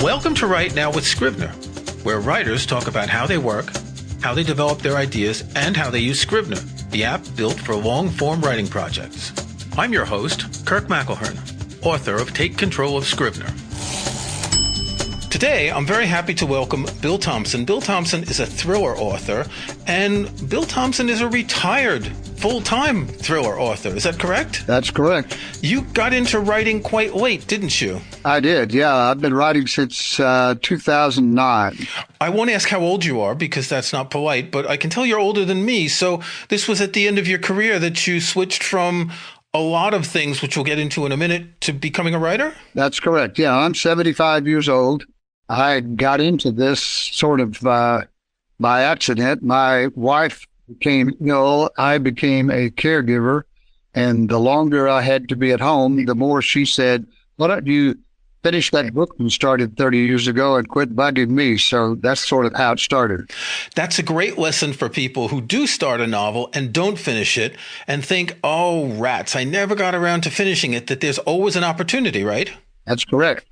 Welcome to Write Now with Scrivener, where writers talk about how they work, how they develop their ideas, and how they use Scrivener, the app built for long-form writing projects. I'm your host, Kirk McElhern, author of Take Control of Scrivener. Today, I'm very happy to welcome Bill Thompson. Bill Thompson is a thriller author, and Bill Thompson is a retired full-time thriller author. Is that correct? That's correct. You got into writing quite late, didn't you? I did, yeah. I've been writing since 2009. I won't ask how old you are because that's not polite, but I can tell you're older than me. So this was at the end of your career that you switched from a lot of things, which we'll get into in a minute, to becoming a writer? That's correct, yeah. I'm 75 years old. I got into this sort of by accident. My wife became ill. I became a caregiver. And the longer I had to be at home, the more she said, why don't you finish that book you started 30 years ago and quit bugging me? So that's sort of how it started. That's a great lesson for people who do start a novel and don't finish it and think, oh, rats, I never got around to finishing it, that there's always an opportunity, right? That's correct.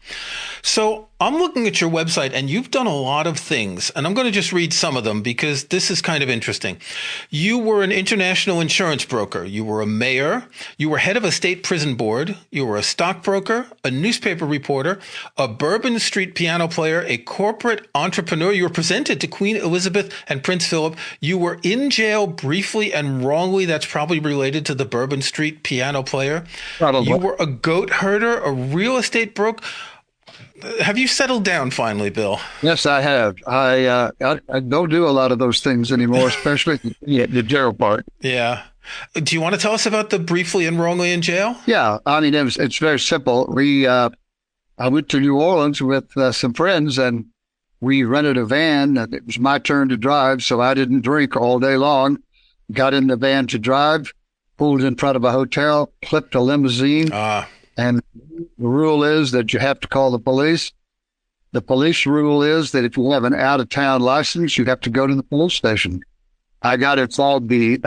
So I'm looking at your website, and you've done a lot of things, and I'm going to just read some of them because this is kind of interesting. You were an international insurance broker. You were a mayor. You were head of a state prison board. You were a stockbroker, a newspaper reporter, a Bourbon Street piano player, a corporate entrepreneur. You were presented to Queen Elizabeth and Prince Philip. You were in jail briefly and wrongly. That's probably related to the Bourbon Street piano player. Probably. You were a goat herder, a real estate broker. Have you settled down finally, Bill? Yes, I have. I don't do a lot of those things anymore, especially the jail part. Yeah. Do you want to tell us about the briefly and wrongly in jail? Yeah. I mean, it's very simple. I went to New Orleans with some friends, and we rented a van. And it was my turn to drive, so I didn't drink all day long. Got in the van to drive, pulled in front of a hotel, clipped a limousine. And the rule is that you have to call the police. The police rule is that if you have an out-of-town license, you have to go to the police station. I got inside the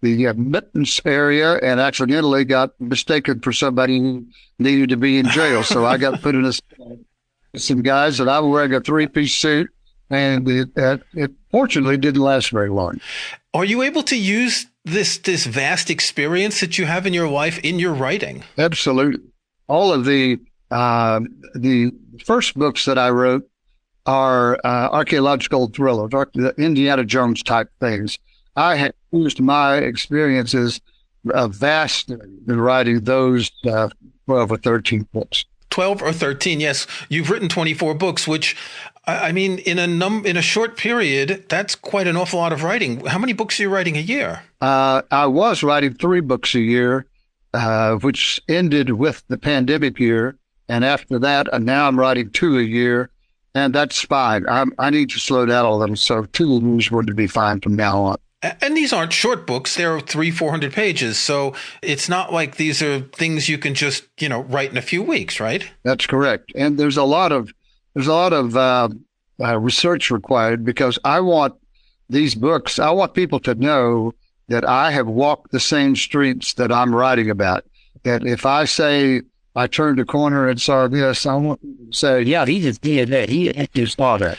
admittance area and accidentally got mistaken for somebody who needed to be in jail. So I got put in some guys, and I was wearing a three-piece suit, and it fortunately didn't last very long. Are you able to use this vast experience that you have in your life in your writing? Absolutely. All of the first books that I wrote are archaeological thrillers, the Indiana Jones type things. I have used my experiences vastly in writing those 12 or 13 books. 12 or 13, yes. You've written 24 books, which, I mean, in a short period, that's quite an awful lot of writing. How many books are you writing a year? I was writing 3 books a year, which ended with the pandemic year. And after that, now I'm writing 2 a year, and that's fine. I need to slow down a little, so 2 years would be fine from now on. And these aren't short books. They're 300-400 pages. So it's not like these are things you can just, write in a few weeks, right? That's correct. And there's a lot of research required because I want people to know that I have walked the same streets that I'm writing about. That if I say I turned a corner and saw this, I want to say, yeah, he just did that. He just saw that.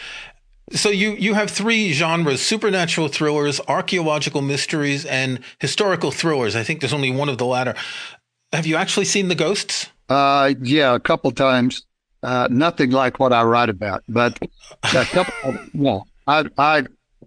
So you have 3 genres: supernatural thrillers, archaeological mysteries, and historical thrillers. I think there's only one of the latter. Have you actually seen the ghosts? Yeah, a couple times. Nothing like what I write about, but a couple. Well, I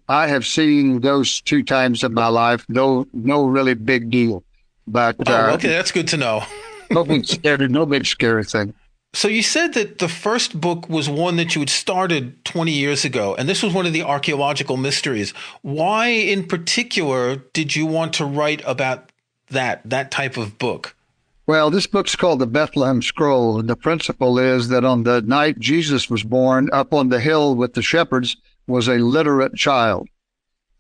have seen those 2 times in my life. No really big deal. But okay, that's good to know. no big scary thing. So you said that the first book was one that you had started 20 years ago, and this was one of the archaeological mysteries. Why in particular did you want to write about that type of book? Well, this book's called The Bethlehem Scroll, and the principle is that on the night Jesus was born, up on the hill with the shepherds was a literate child.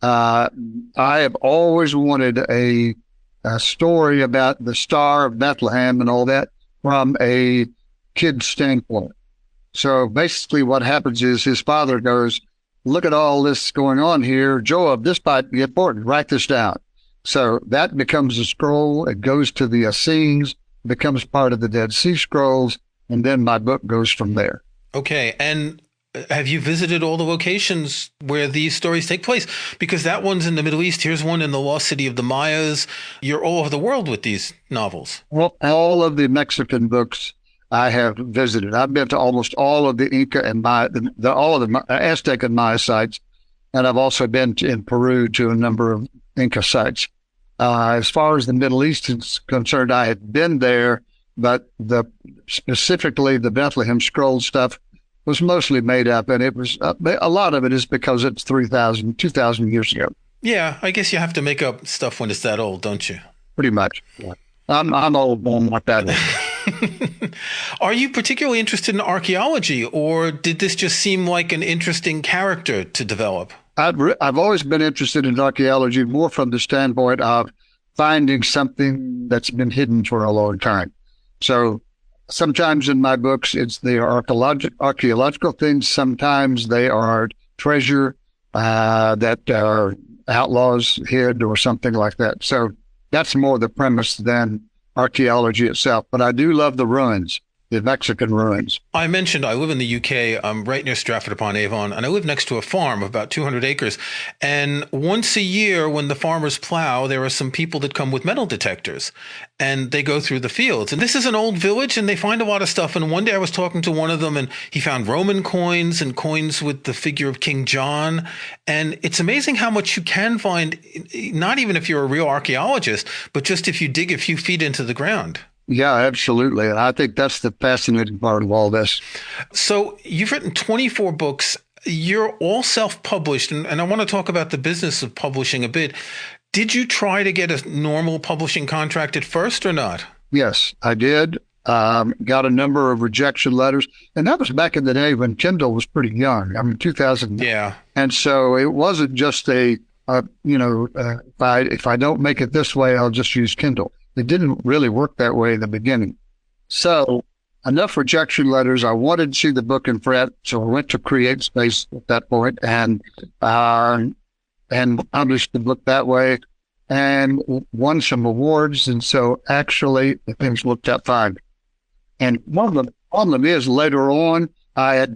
I have always wanted a story about the Star of Bethlehem and all that from a kid's standpoint. So basically what happens is his father goes, look at all this going on here. Joab, this might be important. Write this down. So that becomes a scroll. It goes to the Essenes, becomes part of the Dead Sea Scrolls, and then my book goes from there. Okay. And have you visited all the locations where these stories take place? Because that one's in the Middle East. Here's one in the lost city of the Mayas. You're all over the world with these novels. Well, all of the Mexican books I have visited. I've been to almost all of the Inca and Maya, all of the Aztec and Maya sites, and I've also been in Peru to a number of Inca sites. As far as the Middle East is concerned, I had been there, but specifically the Bethlehem Scroll stuff was mostly made up, and it was a lot of it is because it's 2,000 years ago. Yeah, I guess you have to make up stuff when it's that old, don't you? Pretty much. Yeah. I'm old, but I'm not that old. Are you particularly interested in archaeology, or did this just seem like an interesting character to develop? I've always been interested in archaeology more from the standpoint of finding something that's been hidden for a long time. So sometimes in my books, it's the archaeological things. Sometimes they are treasure that are outlaws hid or something like that. So that's more the premise than archaeology itself. But I do love the ruins, the Mexican ruins. I mentioned I live in the UK. I'm right near Stratford-upon-Avon, and I live next to a farm of about 200 acres. And once a year, when the farmers plow, there are some people that come with metal detectors, and they go through the fields. And this is an old village, and they find a lot of stuff. And one day I was talking to one of them, and he found Roman coins and coins with the figure of King John. And it's amazing how much you can find, not even if you're a real archaeologist, but just if you dig a few feet into the ground. Yeah, absolutely. And I think that's the fascinating part of all this. So you've written 24 books. You're all self-published, and I want to talk about the business of publishing a bit. Did you try to get a normal publishing contract at first or not? Yes, I did. Got a number of rejection letters. And that was back in the day when Kindle was pretty young. I mean, 2000. Yeah. And so it wasn't just if I don't make it this way, I'll just use Kindle. It didn't really work that way in the beginning. So enough rejection letters. I wanted to see the book in print. So I went to Create Space at that point and published the book that way and won some awards. And so actually things looked up fine. And one of the problem is later on, I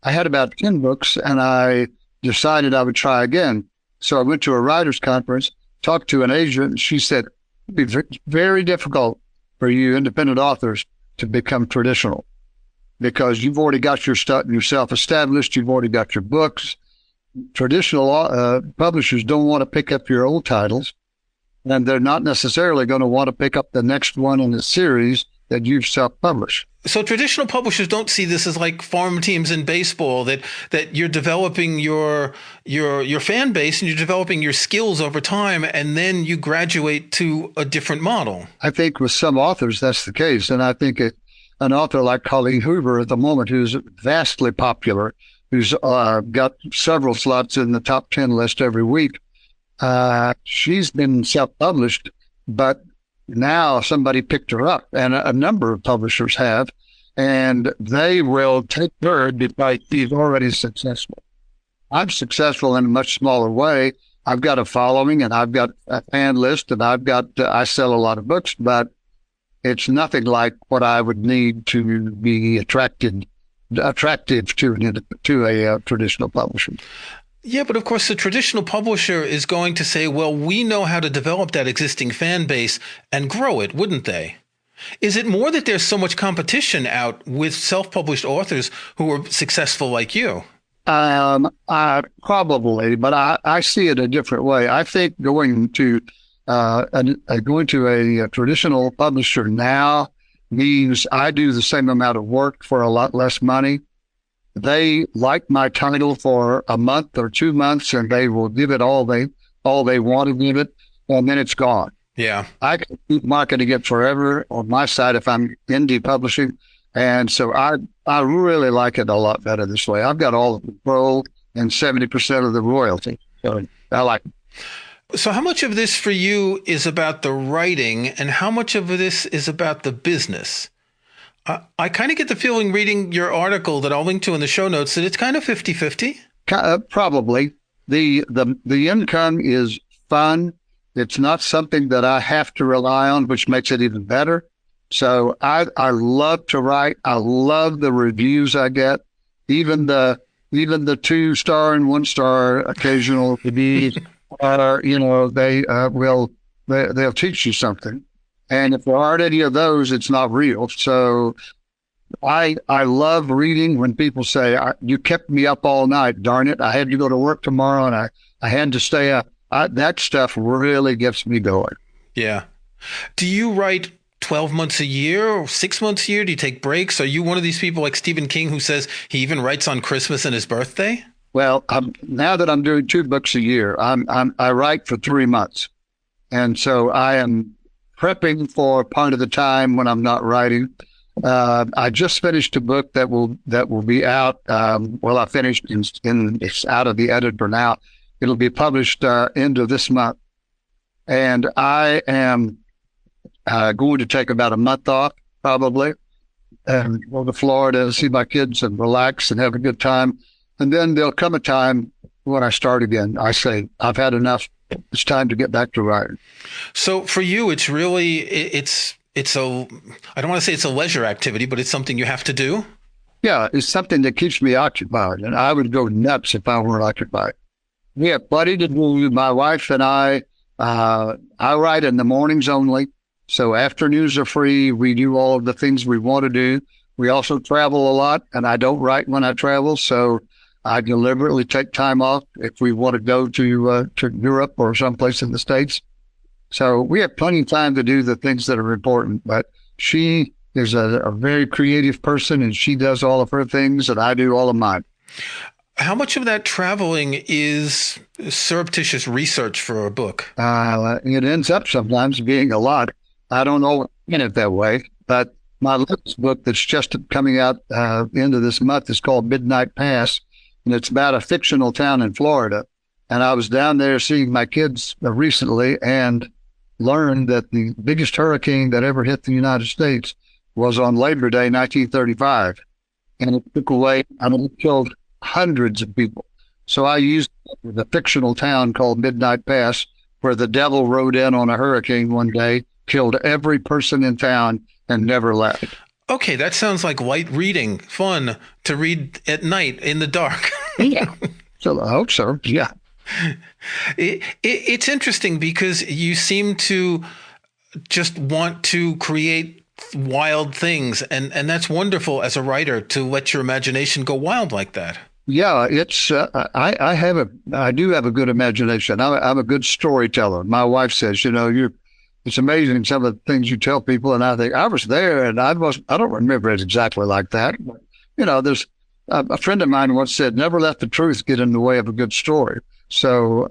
had about 10 books and I decided I would try again. So I went to a writer's conference, talked to an agent, and she said, it'd be very difficult for you independent authors to become traditional because you've already got yourself established. You've already got your books. Traditional publishers don't want to pick up your old titles, and they're not necessarily going to want to pick up the next one in the series that you've self-published. So traditional publishers don't see this as like farm teams in baseball, that you're developing your fan base and you're developing your skills over time, and then you graduate to a different model. I think with some authors that's the case, and I think an author like Colleen Hoover at the moment, who's vastly popular, who's got several slots in the top 10 list every week, she's been self-published, but now somebody picked her up, and a number of publishers have, and they will take her because she's already successful. I'm successful in a much smaller way. I've got a following, and I've got a fan list, and I sell a lot of books, but it's nothing like what I would need to be attractive to a traditional publisher. Yeah, but of course, the traditional publisher is going to say, well, we know how to develop that existing fan base and grow it, wouldn't they? Is it more that there's so much competition out with self-published authors who are successful like you? Probably, but I see it a different way. I think going to a traditional publisher now means I do the same amount of work for a lot less money. They like my title for a month or 2 months, and they will give it all they want to give it, and then it's gone. Yeah, I can keep marketing it forever on my side if I'm indie publishing, and so I really like it a lot better this way. I've got all the control and 70% of the royalty, so I like it. So how much of this for you is about the writing, and how much of this is about the business? I kind of get the feeling reading your article that I'll link to in the show notes that it's kind of 50-50. Probably. The income is fun. It's not something that I have to rely on, which makes it even better. So I love to write. I love the reviews I get. even the 2-star and 1-star occasional reviews are, they'll teach you something. And if there aren't any of those, it's not real. So I love reading when people say, you kept me up all night, darn it. I had to go to work tomorrow and I had to stay up. That stuff really gets me going. Yeah. Do you write 12 months a year or 6 months a year? Do you take breaks? Are you one of these people like Stephen King who says he even writes on Christmas and his birthday? Well, now that I'm doing 2 books a year, I write for 3 months. And so I am prepping for part of the time when I'm not writing. I just finished a book that will be out. I finished it's out of the editor now. It'll be published end of this month. And I am going to take about a month off, probably, and go to Florida, see my kids and relax and have a good time. And then there'll come a time when I start again. I say, I've had enough. It's time to get back to writing. So for you, it's really, it's a, I don't want to say it's a leisure activity, but it's something you have to do. Yeah, it's something that keeps me occupied. And I would go nuts if I weren't occupied. We have plenty to do. My wife and I write in the mornings only. So afternoons are free. We do all of the things we want to do. We also travel a lot, and I don't write when I travel. So I deliberately take time off if we want to go to Europe or someplace in the States. So we have plenty of time to do the things that are important. But she is a very creative person, and she does all of her things, and I do all of mine. How much of that traveling is surreptitious research for a book? It ends up sometimes being a lot. I don't know in it that way, but my latest book that's just coming out end of this month is called Midnight Pass, and it's about a fictional town in Florida. And I was down there seeing my kids recently and learned that the biggest hurricane that ever hit the United States was on Labor Day, 1935. And it took away, it killed hundreds of people. So I used the fictional town called Midnight Pass, where the devil rode in on a hurricane one day, killed every person in town, and never left. Okay, that sounds like light reading, fun to read at night in the dark. Yeah, so I hope so. Yeah. It's interesting because you seem to just want to create wild things, and that's wonderful as a writer to let your imagination go wild like that. Yeah, it's I do have a good imagination. I'm a good storyteller. My wife says, it's amazing some of the things you tell people, and I think I was there, and I don't remember it exactly like that. But, there's a friend of mine once said, "Never let the truth get in the way of a good story." So,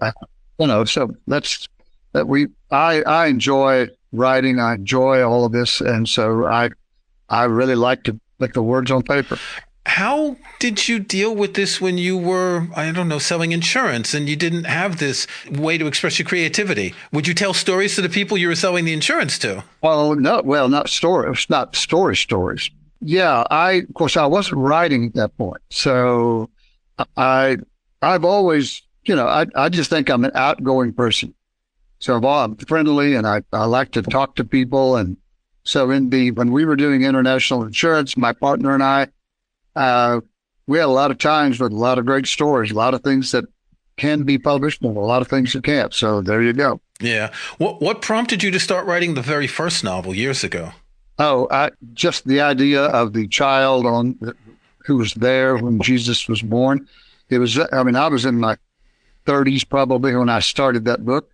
so that's that. I enjoy writing. I enjoy all of this, and so I really like to put the words on paper. How did you deal with this when you were, selling insurance and you didn't have this way to express your creativity? Would you tell stories to the people you were selling the insurance to? Oh, no. Well, not stories. Yeah, of course, I wasn't writing at that point. So I've always, I just think I'm an outgoing person. So I'm friendly and I like to talk to people. And so when we were doing international insurance, my partner and I, we had a lot of times with a lot of great stories, a lot of things that can be published and a lot of things that can't. So there you go. Yeah. What prompted you to start writing the very first novel years ago? Oh, just the idea of the child who was there when Jesus was born. I was in my 30s probably when I started that book,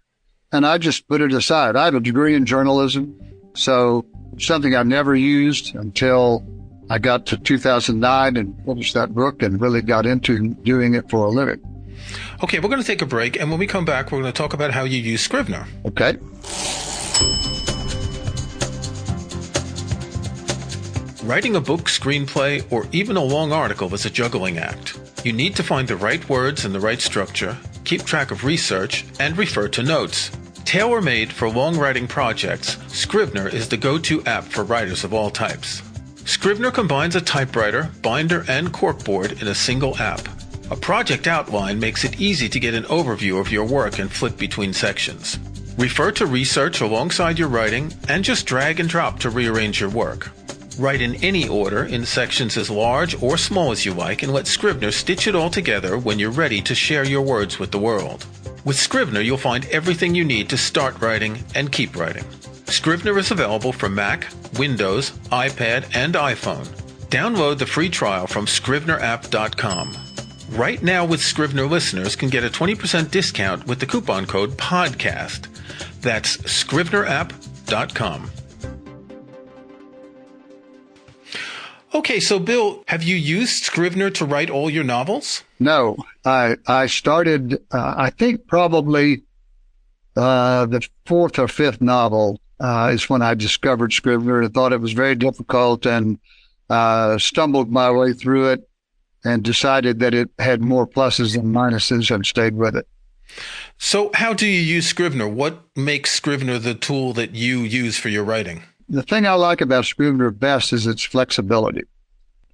and I just put it aside. I have a degree in journalism, so something I never used until I got to 2009 and published that book and really got into doing it for a living. Okay, we're going to take a break, and when we come back, we're going to talk about how you use Scrivener. Okay. Writing a book, screenplay, or even a long article is a juggling act. You need to find the right words and the right structure, keep track of research, and refer to notes. Tailor-made for long writing projects, Scrivener is the go-to app for writers of all types. Scrivener combines a typewriter, binder, and corkboard in a single app. A project outline makes it easy to get an overview of your work and flip between sections. Refer to research alongside your writing and just drag and drop to rearrange your work. Write in any order in sections as large or small as you like, and let Scrivener stitch it all together when you're ready to share your words with the world. With Scrivener, you'll find everything you need to start writing and keep writing. Scrivener is available for Mac, Windows, iPad, and iPhone. Download the free trial from scrivenerapp.com. Right now, with Scrivener listeners can get a 20% discount with the coupon code PODCAST. That's scrivenerapp.com. Okay, so Bill, have you used Scrivener to write all your novels? No, I started, I think probably the fourth or fifth novel is when I discovered Scrivener and thought it was very difficult, and stumbled my way through it and decided that it had more pluses than minuses and stayed with it. So how do you use Scrivener? What makes Scrivener the tool that you use for your writing? The thing I like about Scrivener best is its flexibility.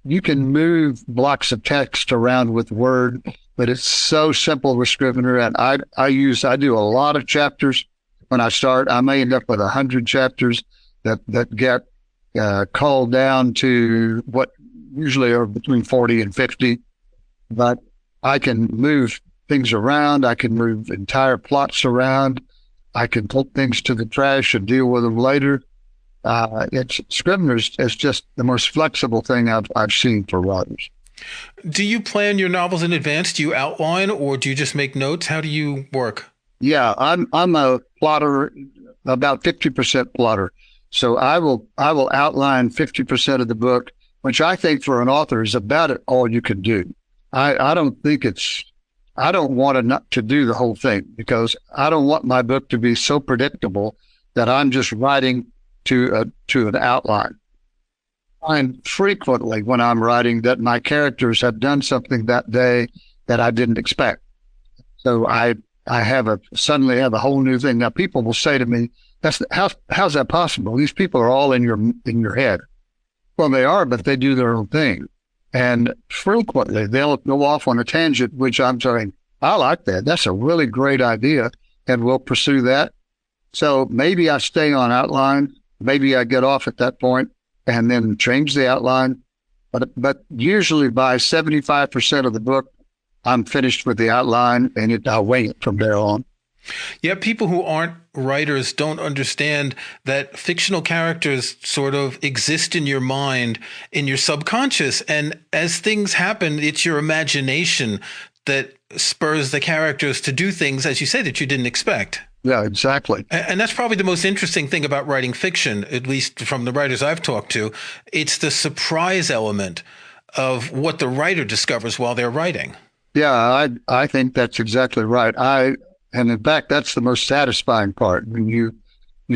You can move blocks of text around with Word, but it's so simple with Scrivener. And I do a lot of chapters. When I start, I may end up with 100 chapters that get culled down to what usually are between 40 and 50. But I can move things around. I can move entire plots around. I can put things to the trash and deal with them later. Scrivener is just the most flexible thing I've seen for writers. Do you plan your novels in advance? Do you outline, or do you just make notes? How do you work? Yeah, I'm a plotter, about 50% plotter. So I will outline 50% of the book, which I think for an author is about all you can do. I don't want to do the whole thing, because I don't want my book to be so predictable that I'm just writing to an outline. I find frequently when I'm writing that my characters have done something that day that I didn't expect. So I suddenly have a whole new thing. Now people will say to me, how's that possible? These people are all in your head. Well, they are, but they do their own thing. And frequently they'll go off on a tangent, which I'm saying, I like that. That's a really great idea. And we'll pursue that. So maybe I stay on outline. Maybe I get off at that point and then change the outline. But usually by 75% of the book, I'm finished with the outline, and I'll wing it from there on. Yeah, people who aren't writers don't understand that fictional characters sort of exist in your mind, in your subconscious. And as things happen, it's your imagination that spurs the characters to do things, as you say, that you didn't expect. Yeah, exactly. And that's probably the most interesting thing about writing fiction, at least from the writers I've talked to. It's the surprise element of what the writer discovers while they're writing. Yeah, I think that's exactly right. And in fact, that's the most satisfying part. When you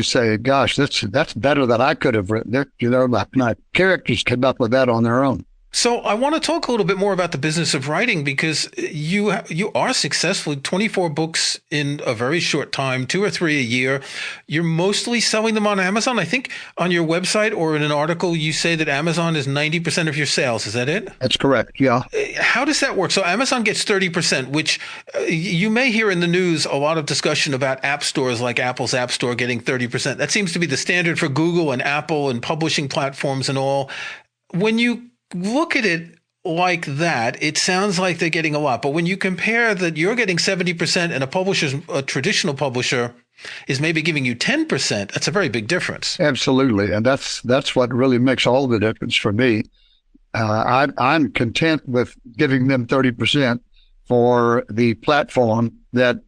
say, gosh, that's better than I could have written it. You know, my characters came up with that on their own. So I want to talk a little bit more about the business of writing, because you are successful. 24 books in a very short time, 2 or 3 a year. You're mostly selling them on Amazon. I think on your website or in an article, you say that Amazon is 90% of your sales. Is that it? That's correct. Yeah. How does that work? So Amazon gets 30%, which you may hear in the news a lot of discussion about app stores like Apple's App Store getting 30%. That seems to be the standard for Google and Apple and publishing platforms and all. When you look at it like that, it sounds like they're getting a lot. But when you compare that you're getting 70% and a traditional publisher is maybe giving you 10%, that's a very big difference. Absolutely. And that's what really makes all the difference for me. I'm content with giving them 30% for the platform that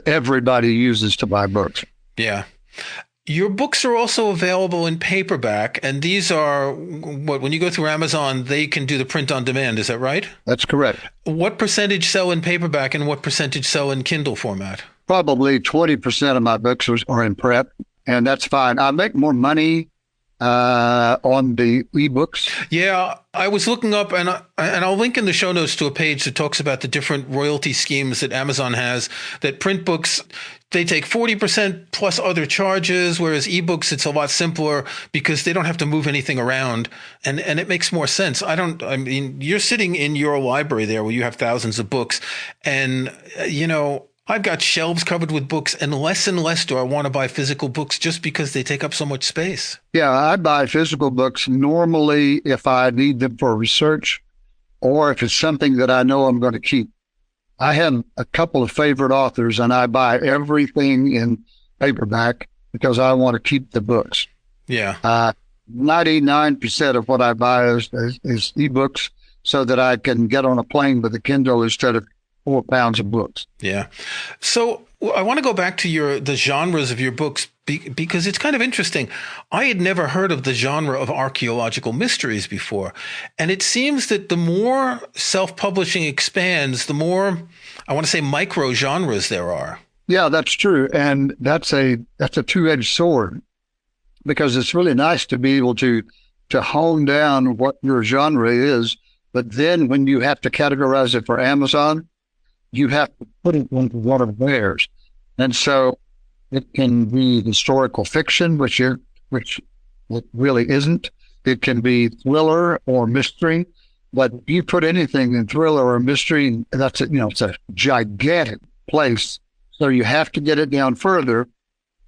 everybody uses to buy books. Yeah. Your books are also available in paperback, and these are when you go through Amazon, they can do the print on demand. Is that right? That's correct. What percentage sell in paperback and what percentage sell in Kindle format? Probably 20% of my books are in prep, and that's fine. I make more money on the ebooks. Yeah, I was looking up, and I'll link in the show notes to a page that talks about the different royalty schemes that Amazon has. That print books, they take 40% plus other charges, whereas ebooks, it's a lot simpler because they don't have to move anything around, and it makes more sense. I mean, you're sitting in your library there where you have thousands of books, and I've got shelves covered with books, and less do I want to buy physical books just because they take up so much space. Yeah, I buy physical books normally if I need them for research or if it's something that I know I'm going to keep. I have a couple of favorite authors, and I buy everything in paperback because I want to keep the books. Yeah. 99% of what I buy is ebooks so that I can get on a plane with a Kindle instead of 4 pounds of books. Yeah. So I want to go back to the genres of your books because it's kind of interesting. I had never heard of the genre of archaeological mysteries before. And it seems that the more self-publishing expands, the more, I want to say, micro genres there are. Yeah, that's true. And that's a two-edged sword, because it's really nice to be able to hone down what your genre is. But then when you have to categorize it for Amazon, you have to put it into one of theirs. And so it can be historical fiction, which it really isn't. It can be thriller or mystery. But you put anything in thriller or mystery, it's a gigantic place. So you have to get it down further.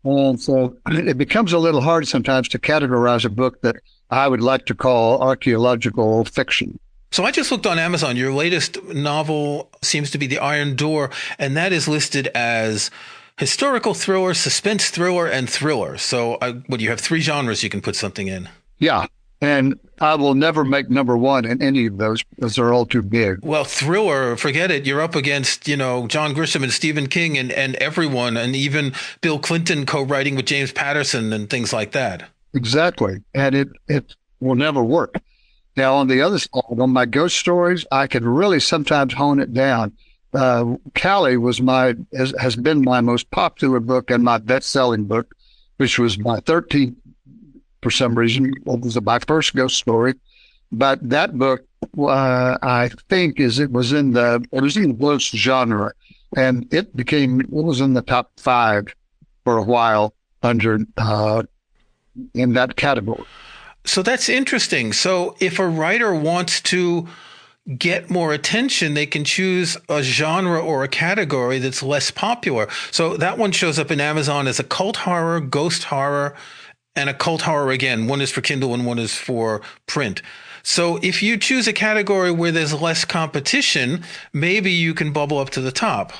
And so it becomes a little hard sometimes to categorize a book that I would like to call archaeological fiction. So I just looked on Amazon. Your latest novel seems to be The Iron Door, and that is listed as historical thriller, suspense thriller, and thriller. So you have 3 genres you can put something in. Yeah. And I will never make number 1 in any of those because they're all too big. Well, thriller, forget it. You're up against, John Grisham and Stephen King and everyone, and even Bill Clinton co-writing with James Patterson and things like that. Exactly. And it will never work. Now, on the other side, on my ghost stories, I can really sometimes hone it down. Callie has been my most popular book and my best-selling book, which was my 13th, for some reason. It was my first ghost story. But that book, I think, it was in the ghost genre, and it was in the top 5 for a while in that category. So that's interesting. So if a writer wants to get more attention, they can choose a genre or a category that's less popular. So that one shows up in Amazon as a cult horror, ghost horror, and a cult horror again. One is for Kindle and one is for print. So if you choose a category where there's less competition, maybe you can bubble up to the top.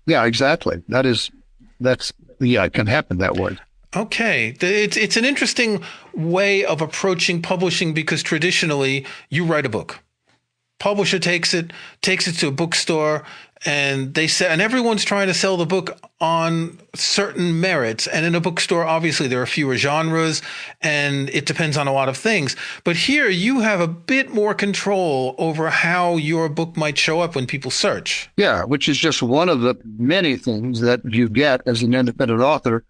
Yeah, exactly. It can happen that way. Okay. It's an interesting way of approaching publishing because traditionally you write a book. Publisher takes it to a bookstore, and and everyone's trying to sell the book on certain merits. And in a bookstore, obviously there are fewer genres and it depends on a lot of things. But here you have a bit more control over how your book might show up when people search. Yeah, which is just one of the many things that you get as an independent author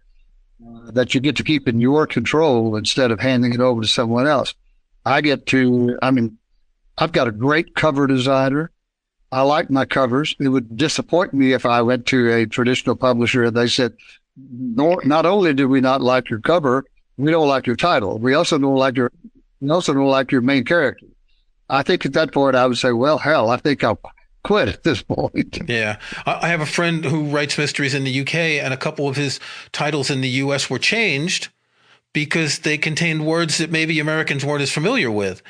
that you get to keep in your control instead of handing it over to someone else. I've got a great cover designer. I like my covers. It would disappoint me if I went to a traditional publisher and they said, not only do we not like your cover, we don't like your title. We also don't like your main character. I think at that point I would say, well, hell, I think I'll quit at this point. Yeah. I have a friend who writes mysteries in the UK, and a couple of his titles in the US were changed because they contained words that maybe Americans weren't as familiar with.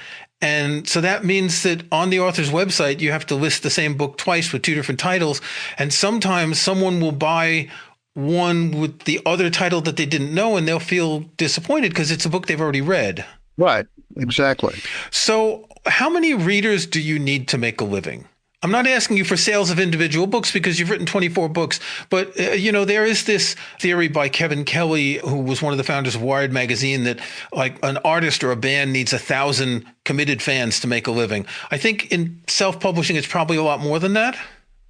And so that means that on the author's website, you have to list the same book twice with 2 different titles. And sometimes someone will buy one with the other title that they didn't know, and they'll feel disappointed because it's a book they've already read. Right. Exactly. So how many readers do you need to make a living? I'm not asking you for sales of individual books because you've written 24 books, but there is this theory by Kevin Kelly, who was one of the founders of Wired magazine, that like an artist or a band needs 1,000 committed fans to make a living. I think in self-publishing, it's probably a lot more than that.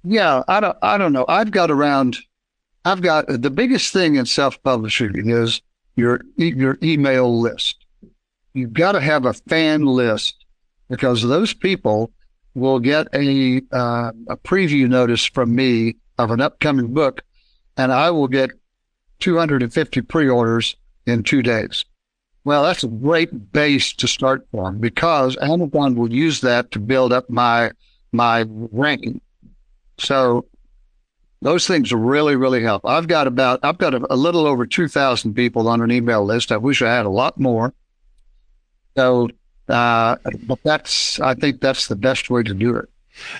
Yeah, I don't know. I've got the biggest thing in self-publishing is your email list. You've got to have a fan list because those people will get a preview notice from me of an upcoming book, and I will get 250 pre-orders in 2 days. Well, that's a great base to start from because Amazon will use that to build up my ranking. So Those things really, really help. I've got a little over 2,000 people on an email list. I wish I had a lot more. So, but I think that's the best way to do it.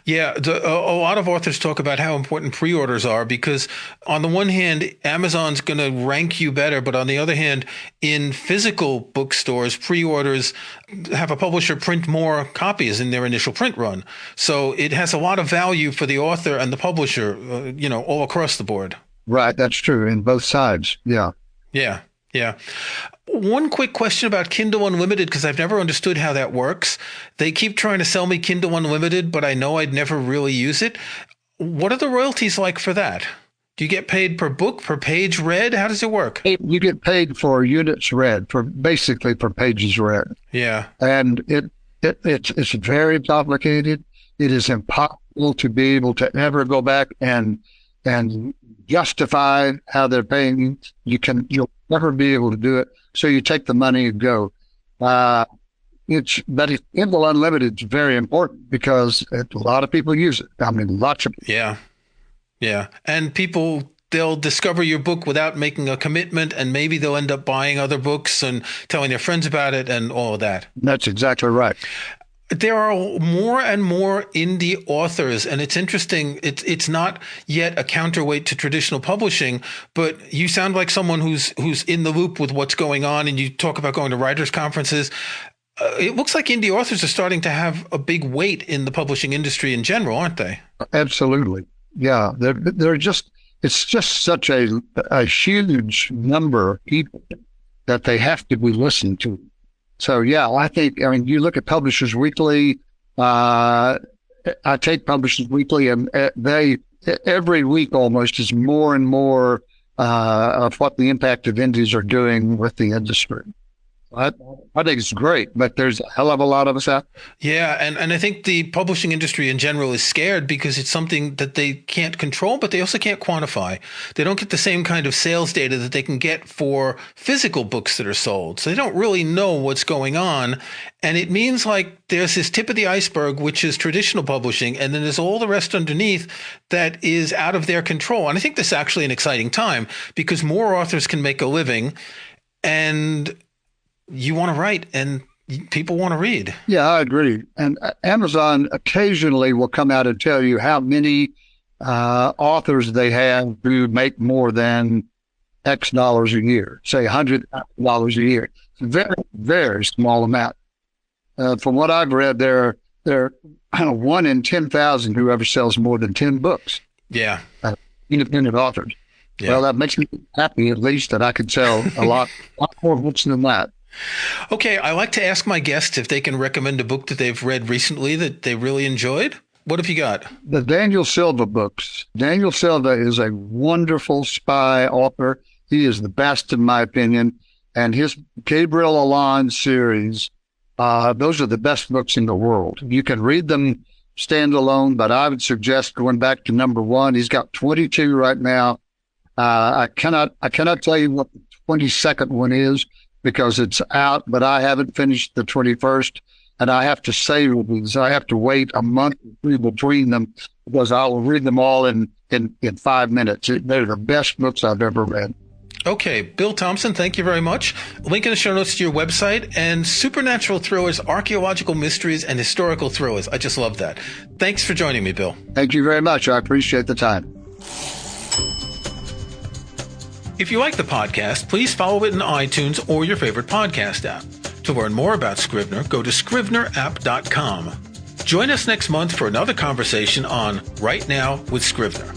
Yeah, a lot of authors talk about how important pre-orders are because on the one hand, Amazon's going to rank you better, but on the other hand, in physical bookstores, pre-orders have a publisher print more copies in their initial print run. So it has a lot of value for the author and the publisher, all across the board. Right, that's true in both sides. Yeah. Yeah. Yeah. One quick question about Kindle Unlimited, because I've never understood how that works. They keep trying to sell me Kindle Unlimited, but I know I'd never really use it. What are the royalties like for that? Do you get paid per book, per page read? How does it work? You get paid for units read, basically for pages read. Yeah. And it's very complicated. It is impossible to be able to ever go back and justify how they're paying. You'll never be able to do it. So you take the money and go. But Kindle Unlimited is very important because a lot of people use it. I mean, lots of people. Yeah. Yeah. And they'll discover your book without making a commitment, and maybe they'll end up buying other books and telling their friends about it and all of that. That's exactly right. There are more and more indie authors, and it's interesting. It's not yet a counterweight to traditional publishing, but you sound like someone who's in the loop with what's going on, and you talk about going to writers' conferences. It looks like indie authors are starting to have a big weight in the publishing industry in general, aren't they? Absolutely. Yeah. It's just such a huge number of people that they have to be listened to. So, yeah, I mean, you look at Publishers Weekly, I take Publishers Weekly, and they, every week almost, is more and more of what the impact of indies are doing with the industry. I think it's great, but there's a hell of a lot of us out. Yeah, and I think the publishing industry in general is scared because it's something that they can't control, but they also can't quantify. They don't get the same kind of sales data that they can get for physical books that are sold. So they don't really know what's going on. And it means like there's this tip of the iceberg, which is traditional publishing, and then there's all the rest underneath that is out of their control. And I think this is actually an exciting time because more authors can make a living, and you want to write and people want to read. Yeah, I agree. And Amazon occasionally will come out and tell you how many authors they have who make more than X dollars a year, say $100 a year. It's a very, very small amount. From what I've read, there are 1 in 10,000 who ever sells more than 10 books. Yeah. Independent authors. Yeah. Well, that makes me happy, at least, that I could sell a lot more books than that. Okay, I like to ask my guests if they can recommend a book that they've read recently that they really enjoyed. What have you got? The Daniel Silva books. Daniel Silva is a wonderful spy author. He is the best, in my opinion. And his Gabriel Allon series, those are the best books in the world. You can read them standalone, but I would suggest going back to number 1. He's got 22 right now. I cannot tell you what the 22nd one is, because it's out, but I haven't finished the 21st, and I have to savor these. I have to wait a month between them because I will read them all in 5 minutes. They're the best books I've ever read. Okay, Bill Thompson, thank you very much. Link in the show notes to your website, and supernatural thrillers, archaeological mysteries, and historical thrillers. I just love that. Thanks for joining me, Bill. Thank you very much. I appreciate the time. If you like the podcast, please follow it in iTunes or your favorite podcast app. To learn more about Scrivener, go to scrivenerapp.com. Join us next month for another conversation on Right Now with Scrivener.